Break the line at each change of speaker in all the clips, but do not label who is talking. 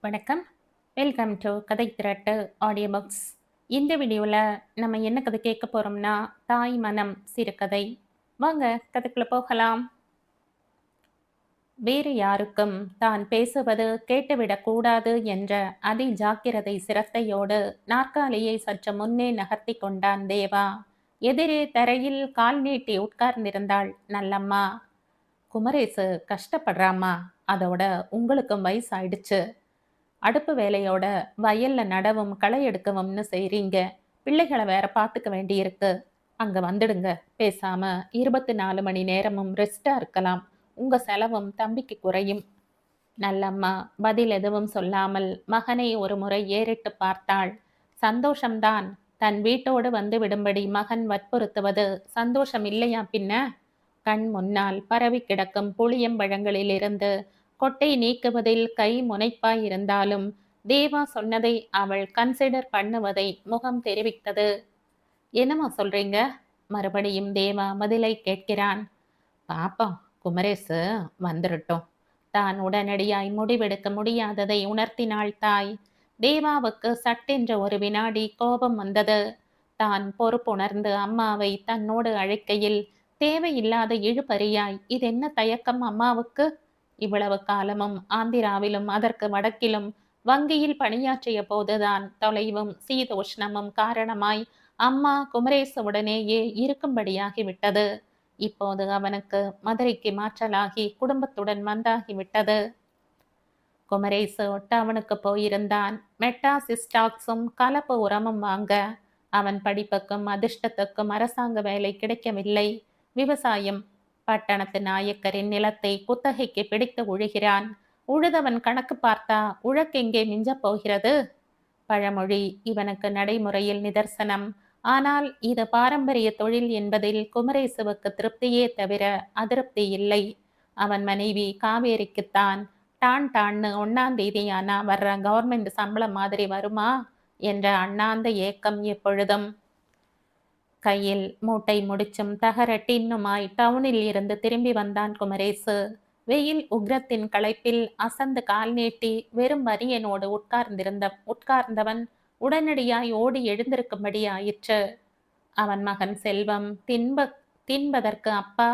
வணக்கம். Welcome to கதை திரட்டு audio books. இந்த வீடியோவில் நம்ம என்ன கதை கேட்க போகிறோம்னா, தாய் மனம் சிறுகதை. வாங்க கதைக்குள்ள போகலாம். வேறு யாருக்கும் தான் பேசுவது கேட்டுவிடக்கூடாது என்ற அதி ஜாக்கிரதை சிரத்தையோடு நாற்காலியை சற்று முன்னே நகர்த்தி கொண்டான் தேவா. எதிரே தரையில் கால் நீட்டி உட்கார்ந்திருந்தாள் நல்லம்மா. குமரேசு கஷ்டப்படுறாம்மா, அதோட உங்களுக்கும் வயசாயிடுச்சு. அடுப்பு வேலையோட வயல்ல நடவும் களை எடுக்கவும்னு செய்றீங்க. பிள்ளைகளை வேற பார்த்துக்க வேண்டியிருக்கு. அங்க வந்துடுங்க. பேசாம 24 மணி நேரமும் ரெஸ்டா இருக்கலாம். உங்க செலவும் தம்பிக்கு குறையும். நல்லம்மா பதில் எதுவும் சொல்லாமல் மகனை ஒரு முறை ஏறிட்டு பார்த்தாள். சந்தோஷம்தான். தன் வீட்டோடு வந்து விடும்படி மகன் வற்புறுத்துவது சந்தோஷம் இல்லையா பின்ன? கண் முன்னால் பரவி கிடக்கும் புளியம்பழங்களிலிருந்து கொட்டை நீக்குவதில் கை முனைப்பாயிருந்தாலும் தேவா சொன்னதை அவள் கன்சிடர் பண்ணுவதை முகம் தெரிவித்தது. என்னம்மா சொல்றீங்க? மறுபடியும் தேவா பதிலை கேட்கிறான். பாப்போம், குமரேசு வந்துடட்டும். தான் உடனடியாய் முடிவெடுக்க முடியாததை உணர்த்தினாள் தாய். தேவாவுக்கு சட்டென்ற ஒரு வினாடி கோபம் வந்தது. தான் பொறுப்புணர்ந்து அம்மாவை தன்னோடு அழைக்கையில் தேவையில்லாத இழுபறியாய் இதென்ன தயக்கம் அம்மாவுக்கு? இவ்வளவு காலமும் ஆந்திராவிலும் அதற்கு வடக்கிலும் வங்கியில் பணியாற்றிய போதுதான் தொலைவும் சீதோஷ்ணமும் காரணமாய் அம்மா குமரேசுவுடனேயே இருக்கும்படியாகிவிட்டது. இப்போது அவனுக்கு மதுரைக்கு மாற்றலாகி குடும்பத்துடன் வந்தாகிவிட்டது. குமரேசு டவுனுக்கு போயிருந்தான். மெட்டாசிஸ்டாக்ஸும் கலப்பு உரமும் வாங்க. அவன் படிப்புக்கும் அதிர்ஷ்டத்துக்கும் அரசாங்க வேலை கிடைக்கவில்லை. விவசாயம். பட்டணத்து நாயக்கரின் நிலத்தை குத்தகைக்கு பிடித்து உழுகிறான். உழுதவன் கணக்கு பார்த்தா உழக்கெங்கே மிஞ்சப் போகிறது? பழமொழி இவனுக்கு நடைமுறையில் நிதர்சனம். ஆனால் இது பாரம்பரிய தொழில் என்பதில் குமரேசுவுக்கு திருப்தியே தவிர அதிருப்தி இல்லை. அவன் மனைவி காவேரிக்குத்தான் டான் டான்னு 1ஆம் தேதியானா வர்ற கவர்மெண்ட் சம்பளம் மாதிரி வருமா என்ற அண்ணாந்த ஏக்கம் எப்பொழுதும். கையில் மூட்டை முடிச்சும் தகர டின்னுமாய் டவுனில் இருந்து திரும்பி வந்தான் குமரேசு. வெயில் உக்ரத்தின் களைப்பில் அசந்து கால் நீட்டி வெறும் வரியனோடு உட்கார்ந்தவன் உடனடியாய் ஓடி எழுந்திருக்கும்படி ஆயிற்று. அவன் மகன் செல்வம் தின்பதற்கு அப்பா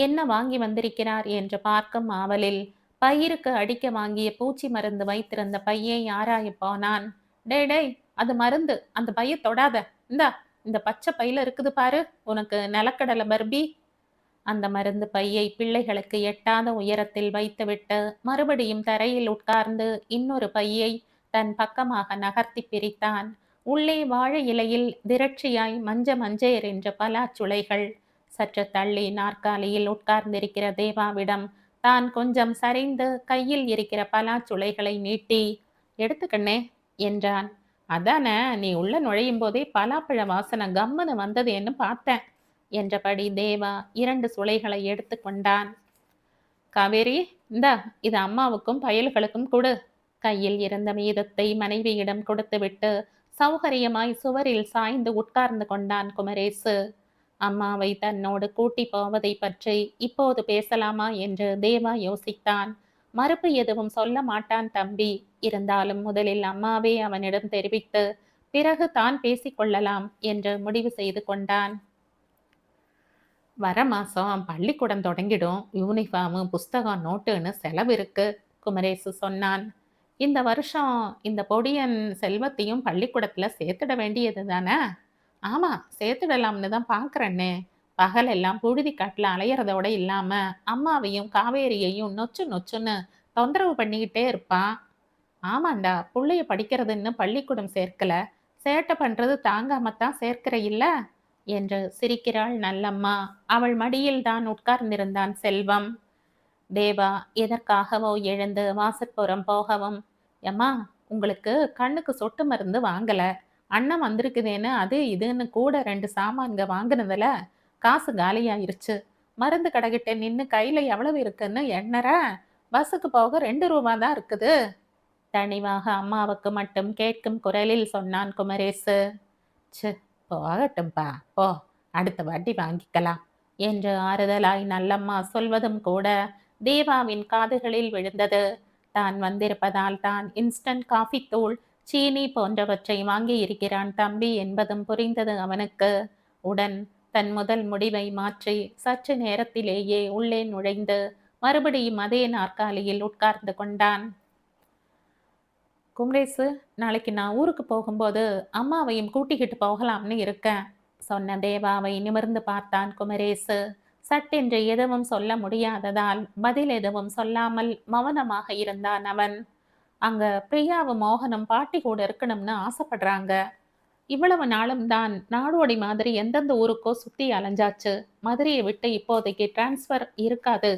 என்ன வாங்கி வந்திருக்கிறார் என்று பார்க்கும் ஆவலில் பயிருக்கு அடிக்க வாங்கிய பூச்சி மருந்து வைத்திருந்த பையை ஆராய போனான். டேய் டேய், அது மருந்து, அந்த பைய தொடாத. இந்தா, இந்த பச்சை பையில இருக்குது பாரு, உனக்கு நிலக்கடலை பர்பி. அந்த மருந்து பையை பிள்ளைகளுக்கு எட்டாத உயரத்தில் வைத்துவிட்டு மறுபடியும் தரையில் உட்கார்ந்து இன்னொரு பையை தன் பக்கமாக நகர்த்தி பிரித்தான். உள்ளே வாழை இலையில் திரட்சியாய் மஞ்சேர் என்ற பலாச்சுளைகள். சற்று தள்ளி நாற்காலியில் உட்கார்ந்திருக்கிற தேவாவிடம் தான் கொஞ்சம் சரிந்து கையில் இருக்கிற பலாச்சுளைகளை நீட்டி, எடுத்துக்கண்ணே என்றான். அதானே, நீ உள்ள நுழையும் போதே பலாப்பழ வாசனை கம்முன்னு வந்ததேன்னு பார்த்தேன் என்றபடி தேவா 2 சுளைகளை எடுத்து கொண்டான். காவேரி, இந்தா, இது அம்மாவுக்கும் பயல்களுக்கும் கொடு. கையில் இருந்த மீதத்தை மனைவியிடம் கொடுத்துவிட்டு சௌகரியமாய் சுவரில் சாய்ந்து உட்கார்ந்து கொண்டான் குமரேசு. அம்மாவை தன்னோடு கூட்டி போவதை பற்றி இப்போது பேசலாமா என்று தேவா யோசித்தான். மறுப்பு எதுவும் சொல்ல மாட்டான் தம்பி. இருந்தாலும் முதலில் அம்மாவே அவனிடம் தெரிவித்து பிறகு தான் பேசிக்கொள்ளலாம் என்று முடிவு செய்து கொண்டான். வர மாசம் பள்ளிக்கூடம் தொடங்கிடும். யூனிஃபார்மு, புஸ்தகம், நோட்டுன்னு செலவு இருக்கு, குமரேசு சொன்னான். இந்த வருஷம் இந்த பொடியன் செல்வத்தையும் பள்ளிக்கூடத்துல சேர்த்துட வேண்டியது தானே? ஆமா, சேர்த்துடலாம்னு தான் பார்க்குறேன்னே. பகலெல்லாம் புழுதி காட்டில் அலையிறதோட இல்லாம அம்மாவையும் காவேரியையும் நொச்சு நொச்சுன்னு தொந்தரவு பண்ணிக்கிட்டே இருப்பான். ஆமாண்டா, புள்ளைய படிக்கிறதுன்னு பள்ளிக்கூடம் சேர்க்கல, சேட்டை பண்றது தாங்காமத்தான் சேர்க்கிற இல்ல என்று சிரிக்கிறாள் நல்லம்மா. அவள் மடியில் தான் உட்கார்ந்திருந்தான் செல்வம். தேவா எதற்காகவோ எழுந்து வாசற்புறம் போகவும், எம்மா, உங்களுக்கு கண்ணுக்கு சொட்டு மருந்து வாங்கல, அண்ணன் வந்திருக்குதேன்னு அது இதுன்னு கூட 2 சாமான்க வாங்கினதுல காசு காலியாயிருச்சு. மருந்து கடைகிட்ட நின்று கையில எவ்வளவு இருக்குன்னு எண்ணற, பஸ்ஸுக்கு போக 2 ரூபா தான் இருக்குது. தனிவாக அம்மாவுக்கு மட்டும் கேட்கும் குரலில் சொன்னான் குமரேசு. ச்சு, போகட்டும்பா, போ, அடுத்த வாட்டி வாங்கிக்கலாம் என்று ஆறுதலாய் நல்லம்மா சொல்வதும் கூட தேவாவின் காதுகளில் விழுந்தது. தான் வந்திருப்பதால் தான் இன்ஸ்டன்ட் காஃபி தூள், சீனி போன்றவற்றை வாங்கி இருக்கிறான் தம்பி என்பதும் புரிந்தது அவனுக்கு. உடன் தன் முதல் முடிவை மாற்றி சற்று நேரத்திலேயே உள்ளே நுழைந்து மறுபடியும் அதே நாற்காலியில் உட்கார்ந்து கொண்டான். குமரேசு, நாளைக்கு நான் ஊருக்கு போகும்போது அம்மாவையும் கூட்டிக்கிட்டு போகலாம்னு இருக்கேன், சொன்ன தேவாவை நிமிர்ந்து பார்த்தான் குமரேசு. சட்டென்று எதுவும் சொல்ல முடியாததால் பதில் எதுவும் சொல்லாமல் மௌனமாக இருந்தான் அவன். அங்க பிரியாவும் மோகனும் பாட்டி கூட இருக்கணும்னு ஆசைப்படுறாங்க. இவ்வளவு நாளும் தான் நாடோடி மாதிரி எந்தெந்த ஊருக்கோ சுத்தி அலைஞ்சாச்சு. மதுரையை விட்டு இப்போதைக்கு டிரான்ஸ்ஃபர் இருக்காது.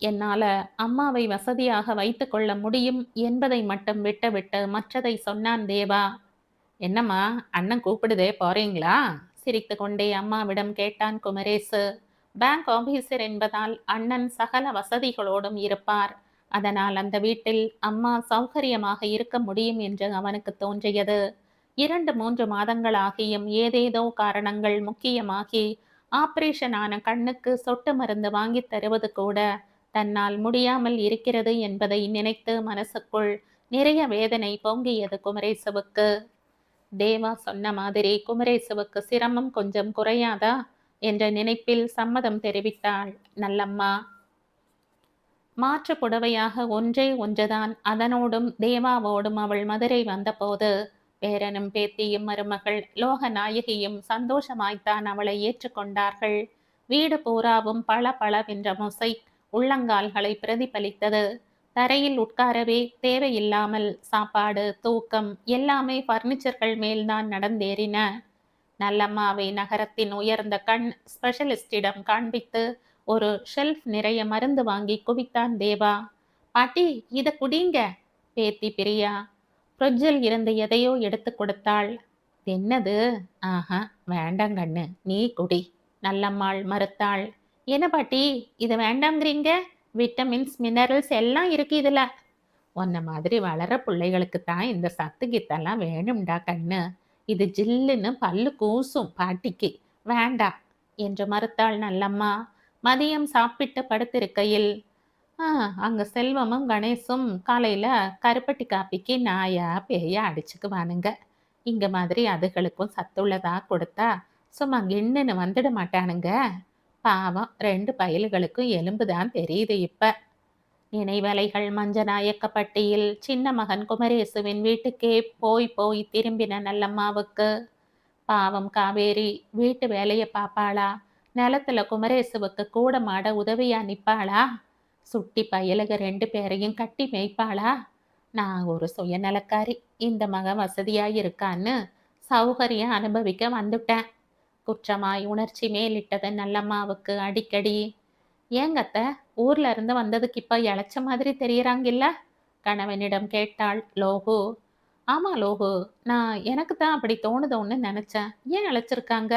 என்னால அம்மாவை வசதியாக வைத்துக் கொள்ள முடியும் என்பதை மட்டும் விட்டுவிட்டு மற்றதை சொன்னான் தேவா. என்னம்மா, அண்ணன் கூப்பிடுதே, போறீங்களா? சிரித்து கொண்டே அம்மாவிடம் கேட்டான் குமரேசு. பேங்க் ஆபீசர் என்பதால் அண்ணன் சகல வசதிகளோடும் இருப்பார். அதனால் அந்த வீட்டில் அம்மா சௌகரியமாக இருக்க முடியும் என்று அவனுக்கு தோன்றியது. 2-3 மாதங்களாகியும் ஏதேதோ காரணங்கள் முக்கியமாகி ஆபரேஷன் ஆன கண்ணுக்கு சொட்டு மருந்து வாங்கி தருவது கூட தன்னால் முடியாமல் இருக்கிறது என்பதை நினைத்து மனசுக்குள் நிறைய வேதனை பொங்கியது குமரேசுவுக்கு. தேவா சொன்ன மாதிரி குமரேசுவுக்கு சிரமம் கொஞ்சம் குறையாதா என்ற நினைப்பில் சம்மதம் தெரிவித்தாள் நல்லம்மா. மாற்று புடவையாக ஒன்றே ஒன்றுதான் அதனோடும் தேவாவோடும் அவள் மதுரை வந்தபோது பேரனும் பேத்தியும் மருமகள் லோகநாயகியும் சந்தோஷமாய்த்தான் அவளை ஏற்றுக்கொண்டார்கள். வீடு பூராவும் பல பளவென்ற மொசைக் உள்ளங்கால்களை பிரதிபலித்தது. தரையில் உட்காரவே தேவையில்லாமல் சாப்பாடு, தூக்கம் எல்லாமே பர்னிச்சர்கள் மேல்தான் நடந்தேறின. நல்லம்மாவை நகரத்தின் உயர்ந்த கண் ஸ்பெஷலிஸ்டிடம் காண்பித்து ஒரு ஷெல்ஃப் நிறைய மருந்து வாங்கி குவித்தான் தேவா. பாட்டி, இத குடிங்க. பேத்தி பிரியா ஃப்ரிட்ஜில் இருந்து எதையோ எடுத்து கொடுத்தாள். என்னது? ஆஹா, வேண்டாங்கண்ணு, நீ குடி. நல்லம்மாள் மறுத்தாள். என்ன பாட்டி, இது வேண்டாங்கிறீங்க? விட்டமின்ஸ், மினரல்ஸ் எல்லாம் இருக்கு இதுல. உன்ன மாதிரி வளர பிள்ளைகளுக்கு தான் இந்த சத்து கித்தெல்லாம் வேணும்டா கண்ணு. இது ஜில்லுன்னு பல்லு கூசும் பாட்டிக்கு, வேண்டாம் என்று மறுத்தாள் நல்லம்மா. மதியம் சாப்பிட்டு படுத்திருக்கையில் அங்க செல்வமும் கணேசும் காலையில கருப்பட்டி காப்பிக்கு நாயா பேயா அடிச்சுக்குவானுங்க. இங்க மாதிரி அதுகளுக்கும் சத்துள்ளதா கொடுத்தா சும்மா கிண்ணுன்னு வந்துட மாட்டானுங்க. பாவம், 2 பயல்களுக்கும் எலும்புதான் தெரியுது இப்ப. நினைவலைகள் மஞ்சநாயக்கப்பட்டியில் சின்ன மகன் குமரேசுவின் வீட்டுக்கே போய் போய் திரும்பின நல்லம்மாவுக்கு. பாவம் காவேரி வீட்டு வேலையை பாப்பாளா? நிலத்துல குமரேசுவுக்கு கூட மாட உதவியா நிப்பாளா? சுட்டி பயலுக 2 பேரையும் கட்டி மேய்ப்பாளா? நான் ஒரு சுயநலக்காரி, இந்த மகன் வசதியா இருக்கான்னு சௌகரியம் அனுபவிக்க வந்துட்டேன். குற்றமாய் உணர்ச்சி மேலிட்டது நல்லம்மாவுக்கு அடிக்கடி. ஏங்கத்த, ஊர்ல இருந்து வந்ததுக்கு இப்ப இளைச்ச மாதிரி தெரியறாங்கில்ல? கணவனிடம் கேட்டாள் லோகு. ஆமா லோகு, நான் எனக்கு தான் அப்படி தோணுதோன்னு நினைச்சேன். ஏன் இழைச்சிருக்காங்க?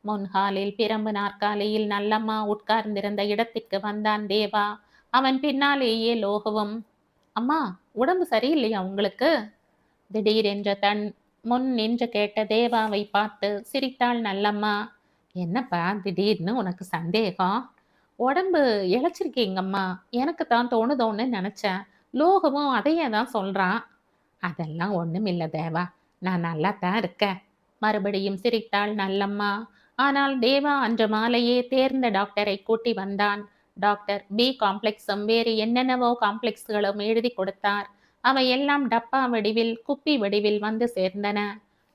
முன்ஹாலில் பிரம்பு நாற்காலியில் நல்லம்மா உட்கார்ந்திருந்த இடத்திற்கு வந்தான் தேவா. அவன் பின்னாலேயே லோகுவும். அம்மா, உடம்பு சரியில்லையா உங்களுக்கு? திடீரென்ற தன் முன் நின்று கேட்ட தேவாவை பார்த்து சிரித்தாள் நல்லம்மா. என்னப்பா திடீர்னு உனக்கு சந்தேகம்? உடம்பு இழைச்சிருக்கீங்கம்மா, எனக்கு தான் தோணுதோன்னு நினைச்சேன். லோகமும் அதையே தான் சொல்றான். அதெல்லாம் ஒண்ணுமில்ல தேவா, நான் நல்லா தான் இருக்கேன். மறுபடியும் சிரித்தாள் நல்லம்மா. ஆனால் தேவா அன்று மாலையே தேர்ந்த டாக்டரை கூட்டி வந்தான். டாக்டர் பி காம்ப்ளெக்ஸும் வேறு என்னென்னவோ காம்ப்ளெக்ஸ்களும் எழுதி கொடுத்தார். அவை எல்லாம் டப்பா வடிவில், குப்பி வடிவில் வந்து சேர்ந்தன.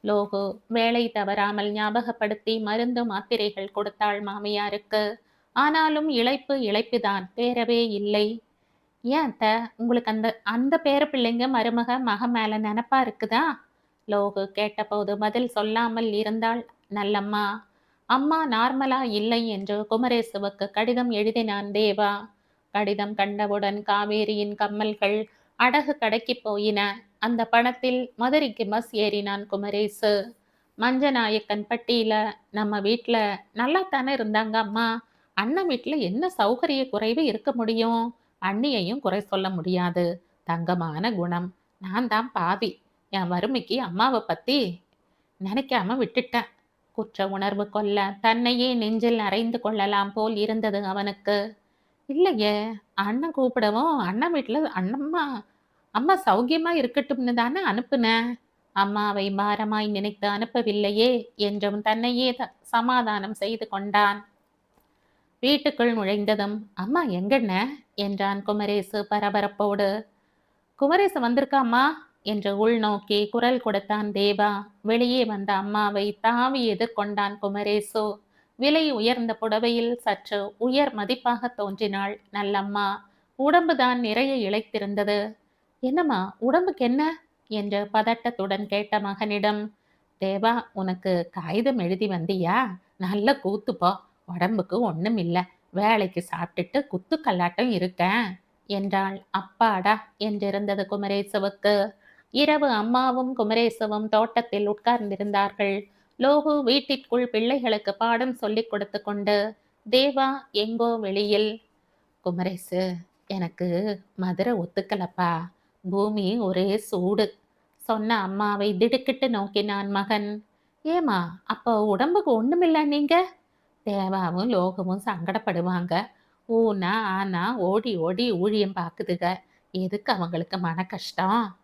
லோகு வேலை தவறாமல் ஞாபகப்படுத்தி மருந்து மாத்திரைகள் கொடுத்தாள் மாமியாருக்கு. ஆனாலும் இளைப்புதான், தேரவே இல்லை. ஏன் அத்த, உங்களுக்கு அந்த அந்த பேர பிள்ளைங்க மருமக மக மேல நினப்பா இருக்குதா? லோகு கேட்டபோது பதில் சொல்லாமல் இருந்தாள் நல்லம்மா. அம்மா நார்மலா இல்லை என்று குமரேசுவுக்கு கடிதம் எழுதினான் தேவா. கடிதம் கண்டவுடன் காவேரியின் கம்மல்கள் அடகு கடைக்கு போயின. அந்த பணத்தில் மதுரைக்கு பஸ் ஏறினான் குமரேசு. மஞ்சநாயக்கன் பட்டியில நம்ம வீட்டுல நல்லா தானே இருந்தாங்க அம்மா. அண்ணன் வீட்டுல என்ன சௌகரிய குறைவு இருக்க முடியும்? அண்ணியையும் குறை சொல்ல முடியாது. தங்கமான குணம். நான் தான் பாவி. என் வறுமைக்கு அம்மாவை பத்தி நினைக்காம விட்டுட்டேன். குற்ற உணர்வு கொள்ள தன்னையே நெஞ்சில் அறைந்து கொள்ளலாம் போல் இருந்தது அவனுக்கு. இல்லையே. அண்ணன் கூப்பிடவும், அண்ணன் வீட்ல அம்மா சௌக்கியமா இருக்கட்டும்னு தானே அனுப்புனேன். அம்மாவை பாரமாய் நினைத்து அனுப்பவில்லையே என்றும் தன்னையே சமாதானம் செய்து கொண்டான். வீட்டுக்குள் நுழைந்ததும், "அம்மா எங்கண்ணே?" என்றான் குமரேசு பரபரப்போடு. "குமரேசு வந்திருக்காம்மா" என்று உள்நோக்கி குரல் கொடுத்தான் தேவா. வெளியே வந்த அம்மாவை தாவி எதிர்கொண்டான் குமரேசு. விலை உயர்ந்த புடவையில் சற்று உயர் மதிப்பாக தோன்றினாள் நல்லம்மா. உடம்புதான் நிறைய இளைத்திருந்தது. "என்னம்மா உடம்புக்கு என்ன?" என்று பதட்டத்துடன் கேட்ட மகனிடம், "தேவா, உனக்கு காகிதம் எழுதி வந்தியா? நல்ல கூத்துப்போ. உடம்புக்கு ஒண்ணும் இல்ல. வேலைக்கு சாப்பிட்டுட்டு குத்துக்கல்லாட்டம் இருக்கேன்" என்றாள். அப்பாடா என்றிருந்தது குமரேசுவுக்கு. இரவு அம்மாவும் குமரேசுவும் தோட்டத்தில் உட்கார்ந்திருந்தார்கள். லோகு வீட்டிற்குள் பிள்ளைகளுக்கு பாடம் சொல்லிக் கொடுத்து கொண்டு, தேவா எங்கோ வெளியில். "குமரேசு, எனக்கு மதுரை ஒத்துக்கலப்பா. பூமி ஒரே சூடு" சொன்ன அம்மாவை திடுக்கிட்டு நோக்கினான் மகன். "ஏம்மா, அப்போ உடம்புக்கு ஒண்ணுமில்ல நீங்க?" தேவாவும் லோகமும் சங்கடப்படுவாங்க. ஊனா ஆனா ஓடி ஓடி ஊழியம் பாக்குதுக. எதுக்கு அவங்களுக்கு மன கஷ்டம்?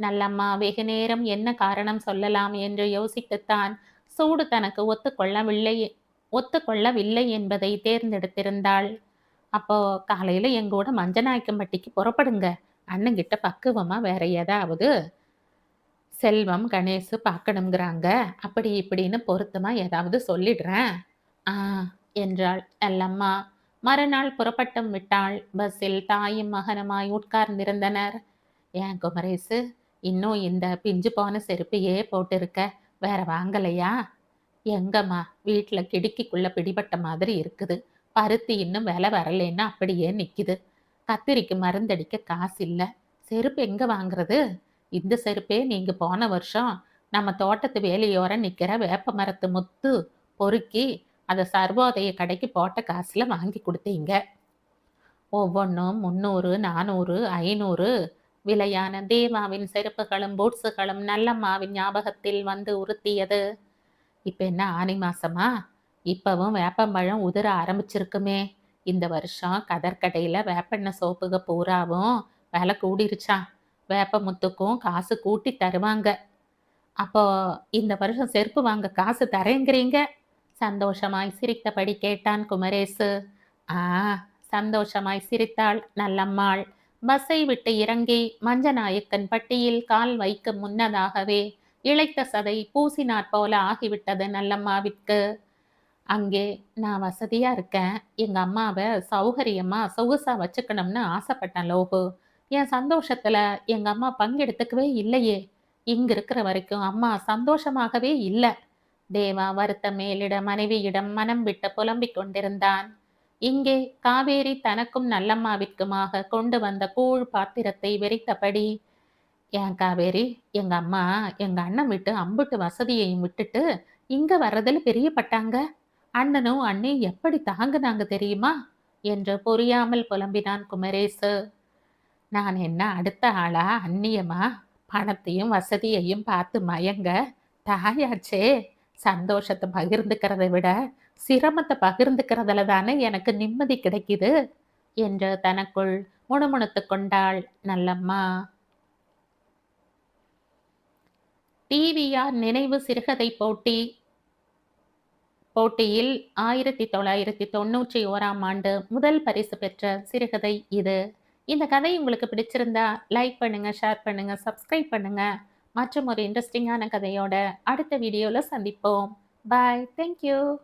நல்லம்மா வெகு நேரம் என்ன காரணம் சொல்லலாம் என்று யோசித்துத்தான் சூடு தனக்கு ஒத்துக்கொள்ளவில்லை என்பதை தேர்ந்தெடுத்திருந்தாள். "அப்போ காலையில எங்கூட மஞ்சநாயக்கம்பட்டிக்கு புறப்படுங்க. அண்ணங்கிட்ட பக்குவமா வேற ஏதாவது செல்வம் கணேசு பார்க்கணுங்கிறாங்க. அப்படி இப்படின்னு பொருத்தமா ஏதாவது சொல்லிடுறேன்." "ஆ" என்றாள் நல்லம்மா. மறுநாள் புறப்பட்டும் விட்டாள். பஸ்ஸில் தாயும் மகனுமாய் உட்கார்ந்திருந்தனர். "ஏன் குமரேசு, இன்னும் இந்த பிஞ்சு போன செருப்பையே போட்டிருக்க? வேற வாங்கலையா?" "எங்கம்மா, வீட்ல கிடுக்கிக்குள்ள பிடிபட்ட மாதிரி இருக்குது. பருத்தி இன்னும் விலை வரலேன்னு அப்படியே நிக்குது. கத்திரிக்கு மருந்தடிக்க காசு இல்ல. செருப்பு எங்க வாங்குறது? இந்த செருப்பே நீங்க போன வருஷம் நம்ம தோட்டத்து வேலியோரம் நிக்கிற வேப்ப மரத்து முத்து பொறுக்கி அத சர்வோதய கடைக்கு போட்ட காசுல வாங்கி கொடுத்தீங்க. ஒவ்வொன்றும் 300, 400, 500 விலையான தேவாவின் செருப்புகளும் பூட்ஸுகளும் நல்லம்மாவின் ஞாபகத்தில் வந்து உறுத்தியது. இப்ப என்ன ஆனி மாசமா? இப்பவும் வேப்பம்பழம் உதிர ஆரம்பிச்சிருக்குமே. இந்த வருஷம் கதர்கடையில வேப்பெண்ணெய் சோப்புக பூராவும் விலை கூடிருச்சாம். வேப்ப முத்துக்கும் காசு கூட்டி தருவாங்க. அப்போ இந்த வருஷம் செருப்பு வாங்க காசு தரேங்கிறீங்க? சந்தோஷமாய் சிரித்தபடி கேட்டான் குமரேசு. ஆ, சந்தோஷமாய் சிரித்தாள் நல்லம்மாள். பஸ்ஸை விட்டு இறங்கி மஞ்சநாயக்கன் பட்டியில் கால் வைக்கும் முன்னதாகவே இளைத்த சதை பூசினாற் போல ஆகிவிட்டது நல்லம்மாவிற்கு. அங்கே நான் வசதியா இருக்கேன். எங்க அம்மாவை சௌகரியமா சொகுசா வச்சுக்கணும்னு ஆசைப்பட்டேன் லோகு. என் சந்தோஷத்துல எங்க அம்மா பங்கெடுத்துக்கவே இல்லையே. இங்க இருக்கிற வரைக்கும் அம்மா சந்தோஷமாகவே இல்ல. தேவா வருத்த மேலிட மனைவியிடம் மனம் விட்டு புலம்பிக் கொண்டிருந்தான். இங்கே காவேரி தனக்கும் நல்லம்மாவிற்குமாக கொண்டு வந்த கூழ் பாத்திரத்தை வெறித்தபடி, "ஏன் காவேரி, எங்க அம்மா எங்க அண்ணன் விட்டு அம்புட்டு வசதியையும் விட்டுட்டு இங்க வர்றதுல பிரியப்பட்டாங்க. அண்ணனும் அண்ணியும் எப்படி தாங்குனாங்க தெரியுமா?" என்று புரியாமல் புலம்பினான் குமரேசு. "நான் என்ன அடுத்த ஆளா அந்நியமா? பணத்தையும் வசதியையும் பார்த்து மயங்க தாயாச்சே. சந்தோஷத்தை பகிர்ந்துக்கிறதை விட சிரமத்தை பகிர்ந்துக்கிறதுல தானே எனக்கு நிம்மதி கிடைக்குது" என்று தனக்குள் முணுமுணுத்துக் கொண்டாள் நல்லம்மா. டிவிஆர் நினைவு சிறுகதை போட்டியில் 1991ஆம் ஆண்டு முதல் பரிசு பெற்ற சிறுகதை இது. இந்த கதை உங்களுக்கு பிடிச்சிருந்தா லைக் பண்ணுங்க, ஷேர் பண்ணுங்க, சப்ஸ்கிரைப் பண்ணுங்க. மற்றும் ஒரு இன்ட்ரெஸ்டிங்கான கதையோட அடுத்த வீடியோல சந்திப்போம். பாய். தேங்க்யூ.